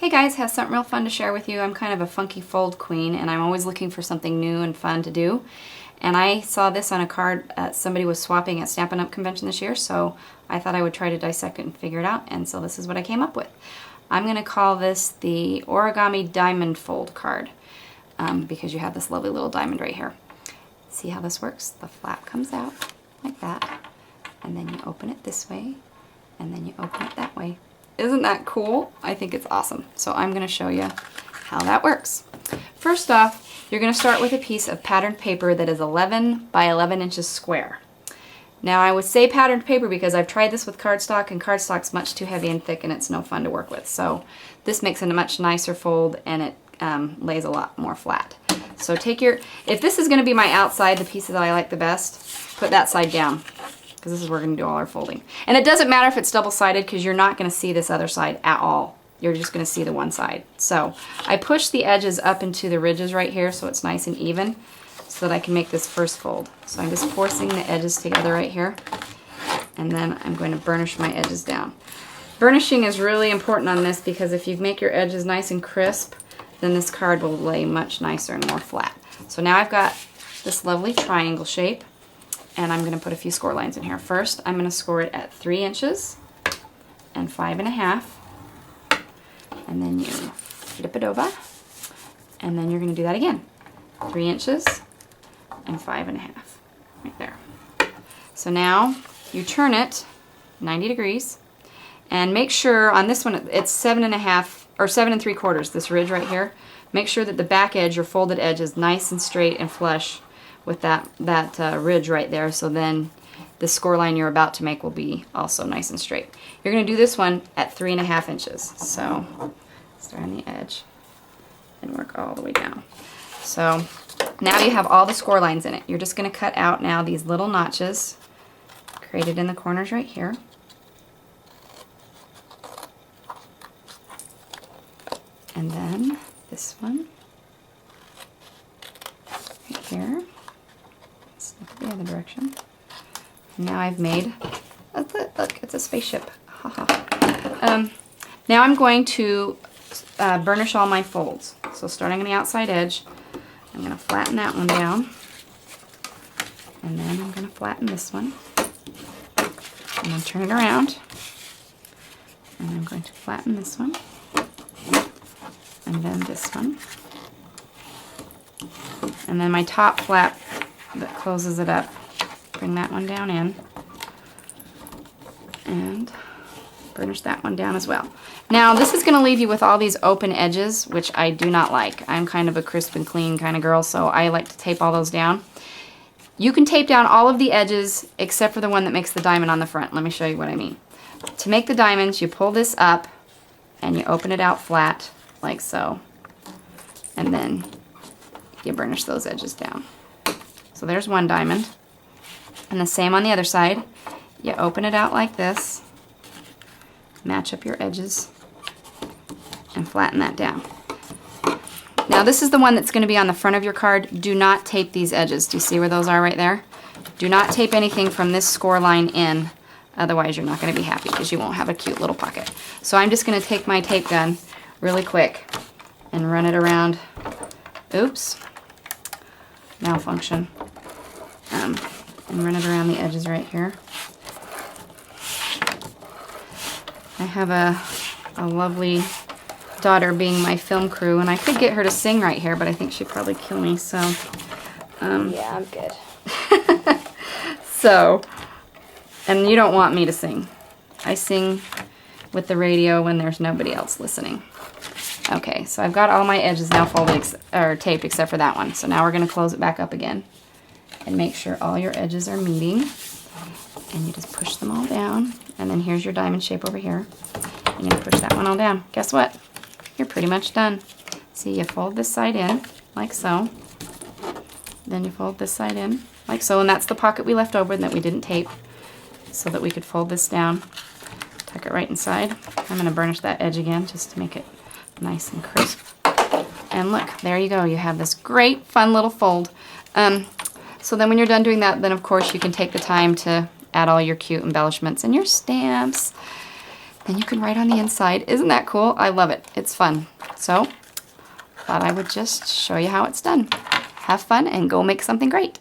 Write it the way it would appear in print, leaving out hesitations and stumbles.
Hey guys, have something real fun to share with you. I'm kind of a funky fold queen and I'm always looking for something new and fun to do. And I saw this on a card somebody was swapping at Stampin' Up! Convention this year, so I thought I would try to dissect it and figure it out, and so this is what I came up with. I'm going to call this the Origami Diamond Fold card because you have this lovely little diamond right here. See how this works? The flap comes out like that, and then you open it this way, and then you open it that way. Isn't that cool? I think it's awesome. So I'm going to show you how that works. First off, you're going to start with a piece of patterned paper that is 11 by 11 inches square. Now I would say patterned paper because I've tried this with cardstock, and cardstock's much too heavy and thick and it's no fun to work with. So this makes it a much nicer fold, and it lays a lot more flat. So take your, if this is going to be my outside, the piece that I like the best, put that side down, because this is where we're going to do all our folding. And it doesn't matter if it's double-sided because you're not going to see this other side at all. You're just going to see the one side. So I push the edges up into the ridges right here so it's nice and even so that I can make this first fold. So I'm just forcing the edges together right here, and then I'm going to burnish my edges down. Burnishing is really important on this because if you make your edges nice and crisp, then this card will lay much nicer and more flat. So now I've got this lovely triangle shape, and I'm going to put a few score lines in here. First, I'm going to score it at 3 inches and 5.5, and then you flip it over, and then you're going to do that again. 3 inches and 5.5, right there. So now you turn it 90 degrees, and make sure on this one it's 7.5 or 7 3/4, this ridge right here. Make sure that the back edge, your folded edge, is nice and straight and flush with that ridge right there, so then the score line you're about to make will be also nice and straight. You're going to do this one at 3.5 inches. So start on the edge and work all the way down. So now you have all the score lines in it. You're just going to cut out now these little notches created in the corners right here. And then this one right here. Let's look at the other direction. And now I've made, look, it's a spaceship. Now I'm going to burnish all my folds. So starting on the outside edge, I'm going to flatten that one down. And then I'm going to flatten this one. And then turn it around. And I'm going to flatten this one. And then this one. And then my top flap that closes it up, bring that one down in, and burnish that one down as well. Now this is going to leave you with all these open edges, which I do not like. I'm kind of a crisp and clean kind of girl, so I like to tape all those down. You can tape down all of the edges except for the one that makes the diamond on the front. Let me show you what I mean. To make the diamonds, you pull this up and you open it out flat like so, and then you burnish those edges down. So there's one diamond, and the same on the other side. You open it out like this, match up your edges, and flatten that down. Now this is the one that's going to be on the front of your card. Do not tape these edges. Do you see where those are right there? Do not tape anything from this score line in, otherwise you're not going to be happy because you won't have a cute little pocket. So I'm just going to take my tape gun really quick and run it around. Oops, malfunction. And run it around the edges right here. I have a lovely daughter being my film crew, and I could get her to sing right here, but I think she'd probably kill me, so. Yeah, I'm good. So, and you don't want me to sing. I sing with the radio when there's nobody else listening. Okay, so I've got all my edges now folded or taped except for that one. So now we're going to close it back up again and make sure all your edges are meeting. And you just push them all down. And then here's your diamond shape over here. You're going to push that one all down. Guess what? You're pretty much done. See, you fold this side in like so. Then you fold this side in like so. And that's the pocket we left over that we didn't tape so that we could fold this down. Tuck it right inside. I'm going to burnish that edge again just to make it nice and crisp. And look, there you go. You have this great, fun little fold. So then when you're done doing that, then of course you can take the time to add all your cute embellishments and your stamps. Then you can write on the inside. Isn't that cool? I love it. It's fun. So, thought I would just show you how it's done. Have fun and go make something great.